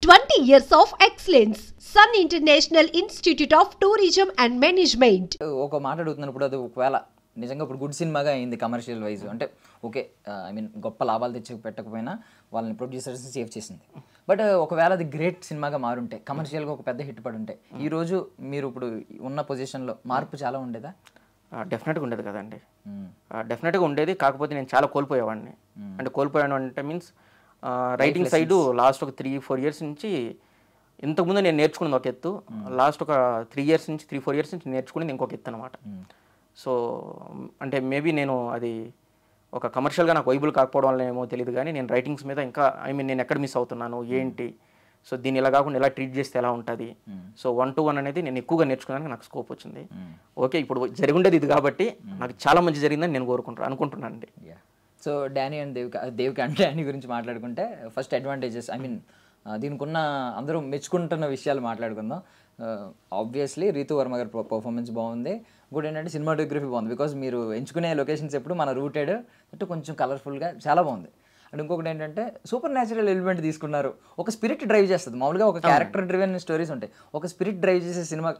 20 years of excellence. Sun International Institute of Tourism and Management. ఒక మాట అడుగుతున్నప్పుడు అది ఒకవేళ నిజంగా ఇప్పుడు గుడ్ సినిమాగా అయింది కమర్షియల్ వైజ్ అంటే ఓకే ఐ మీన్ గొప్ప లాభాలు తెచ్చి పెట్టకపోయినా వాళ్ళని ప్రొడ్యూసర్స్ సేవ్ చేసింది. బట్ ఒకవేళ అది గ్రేట్ సినిమాగా మారుంటే కమర్షియల్గా ఒక పెద్ద హిట్ పడి ఉంటే ఈరోజు మీరు ఇప్పుడు ఉన్న పొజిషన్లో మార్పు చాలా ఉండేదా? డెఫినెట్గా ఉండేది కదండి. డెఫినెట్గా ఉండేది. కాకపోతే నేను చాలా కోల్పోయేవాడిని. అంటే కోల్పోయాను అంటే మీన్స్ రైటింగ్ సైడు లాస్ట్ ఒక 3-4 ఇయర్స్ నుంచి ఇంతకుముందు నేను నేర్చుకున్నది ఒక ఎత్తు, లాస్ట్ ఒక 3 ఇయర్స్ నుంచి 3-4 ఇయర్స్ నుంచి నేర్చుకునేది ఇంకొక ఎత్తు అనమాట. సో అంటే మేబీ నేను అది ఒక కమర్షియల్గా నాకు వైబుల్ కాకపోవడం వల్ల ఏమో తెలియదు, కానీ నేను రైటింగ్స్ మీద ఇంకా నేను ఎక్కడ మిస్ అవుతున్నాను ఏంటి, సో దీన్ని ఇలా కాకుండా ఎలా ట్రీట్ చేస్తే ఎలా ఉంటుంది, సో 1-to-1 అనేది నేను ఎక్కువగా నేర్చుకున్నానికి నాకు స్కోప్ వచ్చింది. ఓకే, ఇప్పుడు జరిగిండేది ఇది కాబట్టి నాకు చాలా మంచి జరిగిందని నేను అనుకుంటున్నాను అండి. So Danny and Devika and Danny గురించి మాట్లాడుకుంటే ఫస్ట్ అడ్వాంటేజెస్ దీనికి ఉన్న అందరూ మెచ్చుకుంటున్న విషయాలు మాట్లాడుకుందాం. ఆబ్వియస్లీ రీతు వర్మ గారి పర్ఫార్మెన్స్ బాగుంది. ఇంకోటి ఏంటంటే సినిమాటోగ్రఫీ బాగుంది, బికాజ్ మీరు ఎంచుకునే లొకేషన్స్ ఎప్పుడు మన రూటెడ్ అంటే కొంచెం కలర్ఫుల్గా చాలా బాగుంది. అండ్ ఇంకొకటి ఏంటంటే సూపర్ న్యాచురల్ ఎలిమెంట్ తీసుకున్నారు. ఒక స్పిరిట్ డ్రైవ్ చేస్తుంది. మామూలుగా ఒక క్యారెక్టర్ డ్రివెన్ స్టోరీస్ ఉంటాయి, ఒక స్పిరిట్ డ్రైవ్ చేసే సినిమా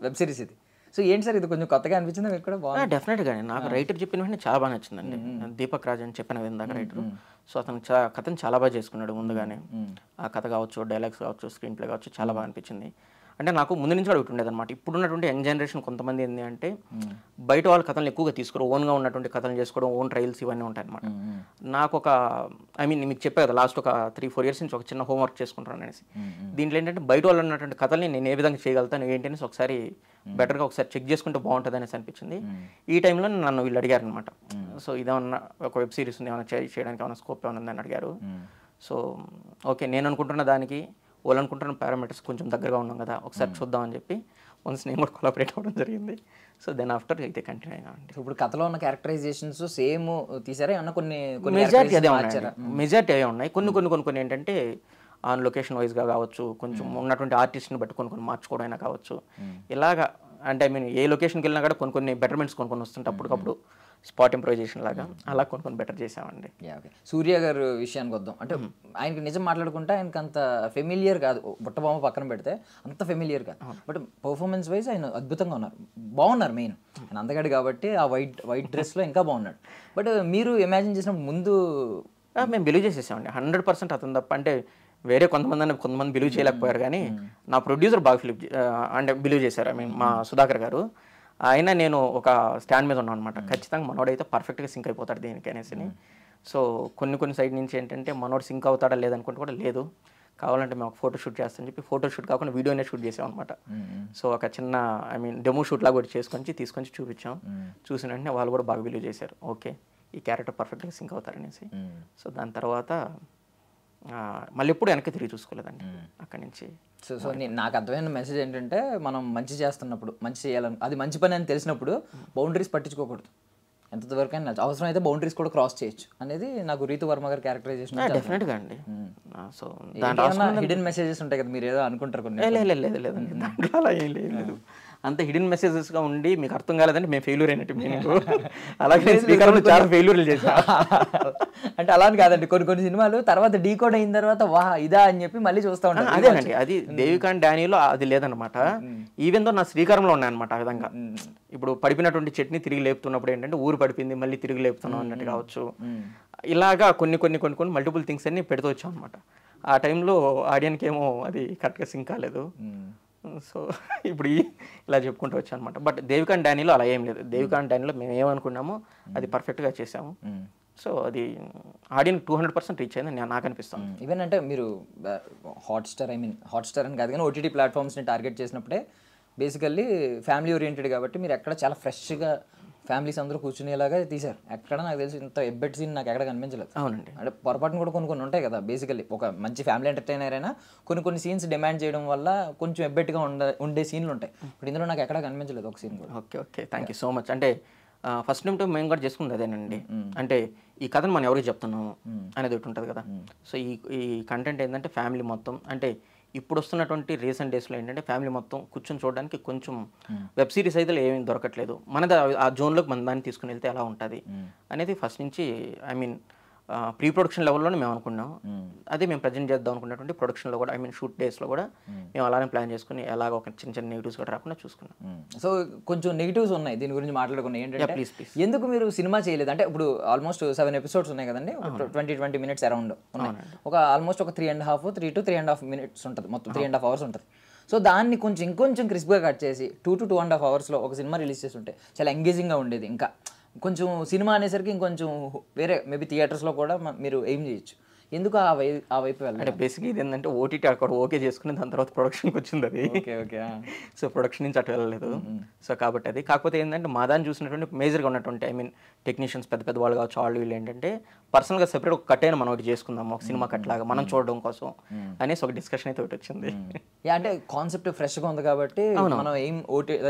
వెబ్ సిరీస్ ఇది. సో ఏంటి సార్ ఇది కొంచెం కొత్తగా అనిపించింది మీకు కూడా? బాగుంది. డెఫినెట్గా నాకు రైటర్ చెప్పిన వెంటనే చాలా బాగా నచ్చిందండి. దీపక్ రాజ్ అని చెప్పిన ఇందాక రైటర్. సో అతను కథను చాలా బాగా చేసుకున్నాడు ముందుగానే. ఆ కథ కావచ్చు, డైలాగ్స్ కావచ్చు, స్క్రీన్ ప్లే కావచ్చు, చాలా బాగా అనిపించింది. అంటే నాకు ముందు నుంచి కూడా ఒకటి ఉండేది అనమాట. ఇప్పుడున్నటువంటి యంగ్ జనరేషన్ కొంతమంది ఏంటి అంటే బయట వాళ్ళ కథలను ఎక్కువగా తీసుకోవడం, ఓన్గా ఉన్నటువంటి కథలు చేసుకోవడం, ఓన్ ట్రయల్స్ ఇవన్నీ ఉంటాయి అనమాట. నాకు ఒక మీకు చెప్పే కదా లాస్ట్ ఒక 3-4 ఇయర్స్ నుంచి ఒక చిన్న హోంవర్క్ చేసుకుంటాను అనేసి. దీంట్లో ఏంటంటే బయట వాళ్ళు ఉన్నటువంటి కథల్ని నేను ఏ విధంగా చేయగలుగుతాను ఏంటి అనేసి ఒకసారి బెటర్గా ఒకసారి చెక్ చేసుకుంటే బాగుంటుంది అనేసి అనిపించింది. ఈ టైంలో నన్ను వీళ్ళు అడిగారు అనమాట. సో ఇదేమన్నా ఒక వెబ్ సిరీస్ ఉంది, ఏమైనా చేయడానికి ఏమైనా స్కోప్ ఏమైనా ఉందని అడిగారు. సో ఓకే, నేను అనుకుంటున్న దానికి వాళ్ళు అనుకుంటున్న పారామీటర్స్ కొంచెం దగ్గరగా ఉన్నాం కదా, ఒకసారి చూద్దామని చెప్పి వన్స్ నేను కూడా కొలాబరేట్ అవ్వడం జరిగింది. సో దెన్ ఆఫ్టర్ అయితే కంటిన్యూ అయినా అండి. ఇప్పుడు కథలో ఉన్న క్యారెక్టరైజేషన్స్ సేమ్ తీసారా ఏమన్నా? కొన్ని మెజారిటీ అదే ఉన్నాయి. మెజారిటీ అవే ఉన్నాయి. కొన్ని ఏంటంటే ఆన్ లొకేషన్ వైజ్గా కావచ్చు, కొంచెం ఉన్నటువంటి ఆర్టిస్ట్ని బట్టి కొన్ని మార్చుకోవడం అయినా కావచ్చు. ఇలాగా అంటే ఏ లొకేషన్కి వెళ్ళినా కూడా కొన్ని బెటర్మెంట్స్ కొన్ని వస్తుంటే అప్పటికప్పుడు స్పాట్ ఇంప్రొవైజేషన్ లాగా అలా కొన్ని బెటర్ చేసామండి. ఓకే, సూర్య గారు విషయానికి వద్దాం. అంటే ఆయనకి నిజం మాట్లాడుకుంటే ఆయనకి అంత ఫెమిలియర్ కాదు, బుట్టబొమ్మ పక్కన పెడితే అంత ఫెమిలియర్ కాదు. బట్ పర్ఫార్మెన్స్ వైజ్ ఆయన అద్భుతంగా ఉన్నారు, బాగున్నారు. మెయిన్ ఆయన అందగాడు కాబట్టి ఆ వైట్ డ్రెస్లో ఇంకా బాగున్నాడు. బట్ మీరు ఇమాజిన్ చేసినప్పుడు ముందు మేము బిలీవ్ చేసేసామండి 100% అతను తప్ప. అంటే వేరే కొంతమంది బిలీవ్ చేయలేకపోయారు, కానీ నా ప్రొడ్యూసర్ బాగా బిలీవ్ చేశారు. మా సుధాకర్ గారు, ఆయన నేను ఒక స్టాండ్ మీద ఉన్నాను అనమాట. ఖచ్చితంగా మనోడైతే పర్ఫెక్ట్గా సింక్ అయిపోతాడు దేనికి అనేసి. సో కొన్ని సైడ్ నుంచి ఏంటంటే మనోడు సింక్ అవుతాడా లేదనుకుంటే కూడా లేదు, కావాలంటే మేము ఒక ఫోటో షూట్ చేస్తామని చెప్పి ఫోటో షూట్ కాకుండా వీడియోనే షూట్ చేసాం అనమాట. సో ఒక చిన్న డెమో షూట్ లాగా కూడా తీసుకొని చూపించాం. చూసిన వెంటనే వాళ్ళు కూడా బాగా బిలీవ్ చేశారు, ఓకే ఈ క్యారెక్టర్ పర్ఫెక్ట్గా సింక్ అవుతారనేసి. సో దాని తర్వాత మళ్ళీ ఎప్పుడు వెనక్కి తిరిగి చూసుకోలేదండి అక్కడి నుంచి. సో నాకు అర్థమైన మెసేజ్ ఏంటంటే మనం మంచి చేస్తున్నప్పుడు, మంచి చేయాలని, అది మంచి పని అని తెలిసినప్పుడు బౌండరీస్ పట్టించుకోకూడదు. ఎంతవరకు అయినా అవసరం అయితే బౌండరీస్ కూడా క్రాస్ చేయొచ్చు అనేది నాకు రీతు వర్మ గారి క్యారెక్టరైజేషన్. డెఫినెట్గా అండి. సో హిడెన్ మెసేజెస్ ఉంటాయి కదా, మీరు ఏదో అనుకుంటారు కొన్ని. లేదండి, దాంట్లో అలా ఏం లేదు. అంత హిడెన్ మెసేజెస్గా ఉండి మీకు అర్థం కాలేదంటే మేము ఫెయిల్యూర్ అయినట్టు. మేము అలాగే చాలా ఫెయిల్యూర్లు చేసాం. అంటే అలా అని కాదండి, కొన్ని సినిమాలు తర్వాత డీకోడ్ అయిన తర్వాత వాహ్ ఇదా అని చెప్పి మళ్ళీ చూస్తూ ఉంటాను. అదేనండి, అది దేవిక అండ్ డానీలో అది లేదనమాట. ఈవెన్ దో నా శ్రీకారంలో ఉన్నాయన్నమాట ఆ విధంగా. ఇప్పుడు పడిపోయినటువంటి చట్నీ తిరిగి లేపుతున్నప్పుడు ఏంటంటే ఊరు పడిపోయింది మళ్ళీ తిరిగి లేపుతున్నాం అన్నట్టు కావచ్చు. ఇలాగా కొన్ని మల్టిపుల్ థింగ్స్ అన్ని పెడుతూ వచ్చాం అనమాట. ఆ టైంలో ఆడియన్కి ఏమో అది కరెక్ట్గా సింక్ కాలేదు. సో ఇప్పుడు ఇలా చెప్పుకుంటూ వచ్చాను అనమాట. బట్ దేవిక అండ్ డానీలో అలా ఏం లేదు. దేవిక అండ్ డానీలో మేము ఏమనుకున్నామో అది పర్ఫెక్ట్గా చేసాము. సో అది ఆడియన్ 200% రీచ్ అయిందని నాకు అనిపిస్తుంది. ఈవెన్ అంటే మీరు హాట్స్టార్ అని కాదు కానీ ఓటీటీ ప్లాట్ఫామ్స్ని టార్గెట్ చేసినప్పుడే బేసికల్లీ ఫ్యామిలీ ఓరియంటెడ్ కాబట్టి మీరు ఎక్కడ చాలా ఫ్రెష్గా ఫ్యామిలీస్ అందరూ కూర్చునేలాగా తీశారు. ఎక్కడ నాకు తెలిసి ఇంత ఎబ్బెట్ సీన్ నాకు ఎక్కడ కనిపించలేదు. అవునండి, అంటే పొరపాటున కూడా కొన్ని ఉంటాయి కదా. బేసికల్లీ ఒక మంచి ఫ్యామిలీ ఎంటర్టైనర్ అయినా కొన్ని సీన్స్ డిమాండ్ చేయడం వల్ల కొంచెం ఎబ్బెట్గా ఉండే సీన్లు ఉంటాయి. ఇప్పుడు ఇందులో నాకు ఎక్కడ కనిపించలేదు ఒక సీన్ కూడా. Okay, thank you so much. అంటే ఫస్ట్ టైం మేము కూడా చేసుకుంది అదేనండి. అంటే ఈ కథను మనం ఎవరికి చెప్తున్నాము అనేది ఒకటి ఉంటుంది కదా. సో ఈ కంటెంట్ ఏంటంటే ఫ్యామిలీ మొత్తం, అంటే ఇప్పుడు వస్తున్నటువంటి రీసెంట్ డేస్లో ఏంటంటే ఫ్యామిలీ మొత్తం కూర్చొని చూడడానికి కొంచెం వెబ్ సిరీస్ అయితే ఏమీ దొరకట్లేదు. మనది ఆ జోన్లోకి మన దాన్ని తీసుకుని వెళ్తే ఎలా ఉంటుంది అనేది ఫస్ట్ నుంచి ప్రీ ప్రొడక్షన్ లెవెల్లోనే మేము అనుకున్నాం. అదే మేము ప్రజెంట్ చేద్దాం అనుకున్నటువంటి ప్రొడక్షన్లో కూడా, ఐ మీన్ షూట్ డేస్లో కూడా మేము అలానే ప్లాన్ చేసుకుని ఎలాగ ఒక చిన్న చిన్న నెగిటివ్స్ కూడా రాకుండా చూసుకున్నాం. సో కొంచెం నెగిటివ్స్ ఉన్నాయి దీని గురించి మాట్లాడుకున్నాం. ఏంటంటే ప్లీజ్ ఎందుకు మీరు సినిమా చేయలేదు అంటే ఇప్పుడు ఆల్మోస్ట్ 7 ఎపిసోడ్స్ ఉన్నాయి కదండి, 20 minutes అరౌండ్ ఉన్నాయి. ఒక ఆల్మోస్ట్ ఒక 3 to 3.5 minutes ఉంటుంది, మొత్తం 3.5 hours ఉంటుంది. సో దాన్ని ఇంకొంచెం క్రిస్ప్గా కట్ చేసి 2 to 2.5 hours ఒక సినిమా రిలీజ్ చేస్తుంటే చాలా ఎంగేజింగ్గా ఉండేది. ఇంకా కొంచెం సినిమా అనేసరికి ఇంకొంచెం వేరే మేబీ థియేటర్స్లో కూడా మీరు ఎయిమ్ చేయొచ్చు. ఎందుకు ఆ వైపు వెళ్ళాలి? అంటే బేసిక్గా ఇది ఏంటంటే ఓటీటీ అక్కడ ఓకే చేసుకుని దాని తర్వాత ప్రొడక్షన్కి వచ్చింది అది. ఓకే. సో ప్రొడక్షన్ నుంచి అటు వెళ్ళలేదు. సో కాబట్టి అది కాకపోతే ఏంటంటే మా దాన్ని చూసినటువంటి మేజర్గా ఉన్నటువంటి, ఐ మీన్ టెక్నీషియన్స్ పెద్ద వాళ్ళు కావచ్చు, వాళ్ళు వీళ్ళు ఏంటంటే పర్సనల్గా సెపరేట్ ఒక కట్ అయినా మనం ఒకటి చేసుకుందాం, ఒక సినిమా కట్ లాగా మనం చూడడం కోసం అనేసి ఒక డిస్కషన్ అయితే ఒకటి వచ్చింది. అంటే కాన్సెప్ట్ ఫ్రెష్గా ఉంది కాబట్టి మనం ఏం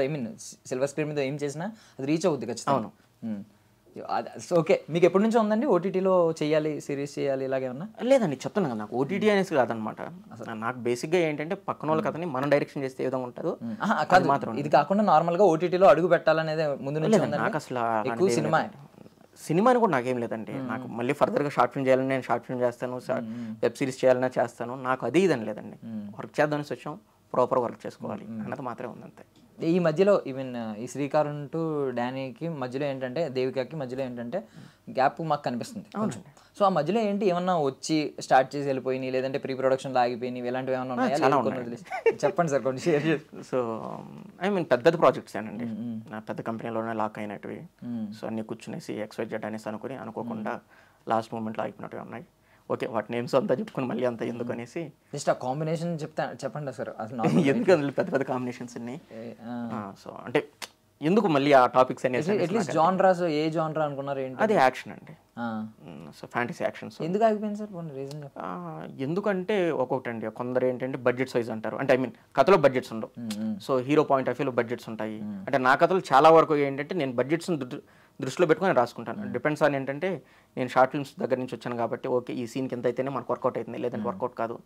ఐ మీన్ సిల్వర్ స్క్రీన్ మీద ఏం చేసినా అది రీచ్ అవుద్ది ఖచ్చితంగా. అవును. ఓకే, మీకు ఎప్పటి నుంచో ఉందండి ఓటీటీలో చేయాలి, సిరీస్ చేయాలి ఇలాగేమన్నా? లేదండి, చెప్తున్నా కదా, నాకు ఓటీటీ అనేసి కాదనమాట. నాకు బేసిక్గా ఏంటంటే పక్కన వాళ్ళ కథని మనం డైరెక్షన్ చేస్తే ఏ విధంగా ఉంటుందో కాదు మాత్రం. ఇది కాకుండా నార్మల్గా ఓటీటీలో అడుగు పెట్టాలనేది ముందు నుంచి నాకు అసలు ఎక్కువ సినిమా అని కూడా నాకేం లేదండి. నాకు మళ్ళీ ఫర్దర్గా షార్ట్ ఫిల్మ్ చేయాలని నేను షార్ట్ ఫిల్మ్ చేస్తాను, వెబ్ సిరీస్ చేయాలన్నా చేస్తాను. నాకు అది ఇదని లేదండి. వర్క్ చేద్దామని వచ్చాం, ప్రాపర్ వర్క్ చేసుకోవాలి అన్నది మాత్రమే ఉందంతే. ఈ మధ్యలో ఈవెన్ ఈ శ్రీకారం టు డానీకి మధ్యలో ఏంటంటే, దేవికాకి మధ్యలో ఏంటంటే గ్యాప్ మాకు కనిపిస్తుంది. సో ఆ మధ్యలో ఏంటి ఏమన్నా వచ్చి స్టార్ట్ చేసి వెళ్ళిపోయినాయి, లేదంటే ప్రీ ప్రొడక్షన్ ఆగిపోయినాయి, ఇలాంటివి ఏమన్నా ఉన్నాయా? చెప్పండి సార్, కొంచెం షేర్ చేసి. సో ఐ మీన్ పెద్ద ప్రాజెక్ట్స్ ఏనండి, నా పెద్ద కంపెనీలోనే లాక్ అయినట్టువి. సో అన్నీ కూర్చునేసి XYZ అనేసి అనుకోకుండా లాస్ట్ మూమెంట్లో ఆగిపోయినట్టువి ఉన్నాయి. ఓకే, వాటి నేమ్స్ అంతా చెప్పుకొని మళ్ళీ అంతా ఎందుకు అనేసి జస్ట్ ఆ కాంబినేషన్ చెప్పండి సార్. అసలు ఎందుకు అందులో పెద్ద కాంబినేషన్స్ అన్ని. సో అంటే ఎందుకు మళ్ళీ ఆ టాపిక్స్ అనేసి అట్లీస్ట్ జానరాస్ ఏ జానరా అనుకున్నారు ఏంటి? అది యాక్షన్ అండి. So fantasy actions. ఎందుకు ఆగిపోయింది సార్? రీజన్ ఎందుకంటే ఒక్కొక్కటి అండి, కొందరు ఏంటంటే బడ్జెట్స్ వైజ్ అంటారు. అంటే ఐ మీన్ కథలో బడ్జెట్స్ ఉండవు. సో హీరో పాయింట్ ఆఫ్ వ్యూలో బడ్జెట్స్ ఉంటాయి. అంటే నా కథలు చాలా వరకు ఏంటంటే నేను బడ్జెట్స్ దృష్టిలో పెట్టుకొని రాసుకుంటాను. డిపెండ్స్ ఆన్ ఏంటంటే నేను షార్ట్ ఫిల్మ్స్ దగ్గర నుంచి వచ్చాను కాబట్టి ఓకే ఈ సీన్కి ఎంత అయితేనే మనకు వర్కౌట్ అవుతుంది, లేదంటే వర్కౌట్ కాదు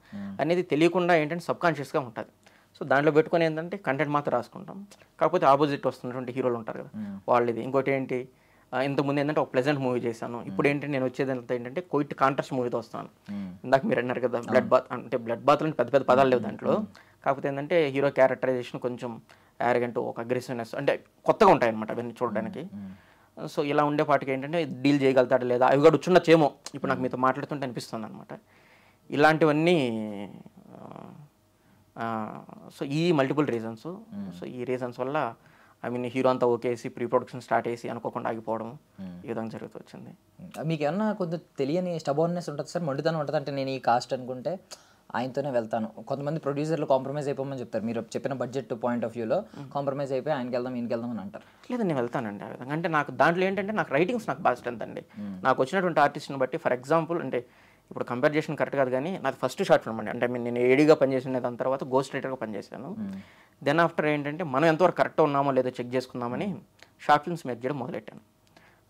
అనేది తెలియకుండా ఏంటంటే సబ్కాన్షియస్గా ఉంటుంది. సో దాంట్లో పెట్టుకొని ఏంటంటే కంటెంట్ మాత్రం రాసుకుంటాం. కాకపోతే ఆపోజిట్ వస్తున్నటువంటి హీరోలు ఉంటారు కదా, వాళ్ళది. ఇంకోటి ఏంటి, ఇంతకుముందు ఏంటంటే ఒక ప్లెజెంట్ మూవీ చేశాను. ఇప్పుడు ఏంటంటే నేను వచ్చేది ఏంటంటే క్వైట్ కాంట్రాస్ట్ మూవీతో వస్తాను. ఇందాక మీరు అన్నారు కదా బ్లడ్ బాత్ అంటే, బ్లడ్ బాత్ అంటే పెద్ద పదాలు లేవు దాంట్లో. కాకపోతే ఏంటంటే హీరో క్యారెక్టరైజేషన్ కొంచెం యారగెంట్, ఒక అగ్రెసివ్నెస్ అంటే కొత్తగా ఉంటాయి అనమాట అవన్నీ చూడడానికి. సో ఇలా ఉండేపాటికి ఏంటంటే డీల్ చేయగలుగుతాడు లేదా అవి కూడా వచ్చున్నచ్చేమో ఇప్పుడు నాకు మీతో మాట్లాడుతుంటే అనిపిస్తుంది అనమాట. ఇలాంటివన్నీ సో ఈ మల్టిపుల్ రీజన్స్. సో ఈ రీజన్స్ వల్ల ఐ మీన్ హీరో అంతా ఓకేసి ప్రీ ప్రొడక్షన్ స్టార్ట్ చేసి అనుకోకుండా ఆగిపోవడం ఈ విధంగా జరుగుతూ వచ్చింది. మీకు ఏమన్నా కొంచెం తెలియని స్టబోర్నెస్ ఉంటుంది సార్, మొండితనం ఉంటుంది? అంటే నేను ఈ కాస్ట్ అనుకుంటే ఆయనతోనే వెళ్తాను. కొంతమంది ప్రొడ్యూసర్లు కాంప్రమైజ్ అయిపోమని చెప్తారు. మీరు చెప్పిన బడ్జెట్ పాయింట్ ఆఫ్ వ్యూలో కాంప్రమైజ్ అయిపోయి ఆయనకి వెళ్దాం ఈయనకి వెళ్దాం అని అంటారు. లేదా నేను వెళ్తానండి ఆ విధంగా. అంటే నాకు దాంట్లో ఏంటంటే నాకు రైటింగ్స్ నాకు బాగా స్ట్రెంత్ అండి. నాకు వచ్చినటువంటి ఆర్టిస్ట్ని బట్టి ఫర్ ఎగ్జాంపుల్ అంటే ఇప్పుడు కంపేర్ చేసిన కరెక్ట్ కాదు కానీ నాది ఫస్ట్ షార్ట్ ఫిల్మ్ అండి. అంటే నేను ఏడీగా పనిచేసిన దాని తర్వాత గోస్ట్ రైటర్గా పనిచేశాను. దెన్ ఆఫ్టర్ ఏంటంటే మనం ఎంతవరకు కరెక్ట్గా ఉన్నామో లేదో చెక్ చేసుకుందామని షార్ట్ ఫిల్మ్స్ మేక్ చేయడం మొదలెట్టాను.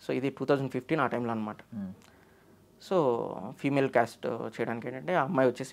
సో ఇది 2015 ఆ టైంలో అనమాట. సో ఫీమేల్ క్యాస్ట్ చేయడానికి ఏంటంటే ఆ అమ్మాయి వచ్చేసి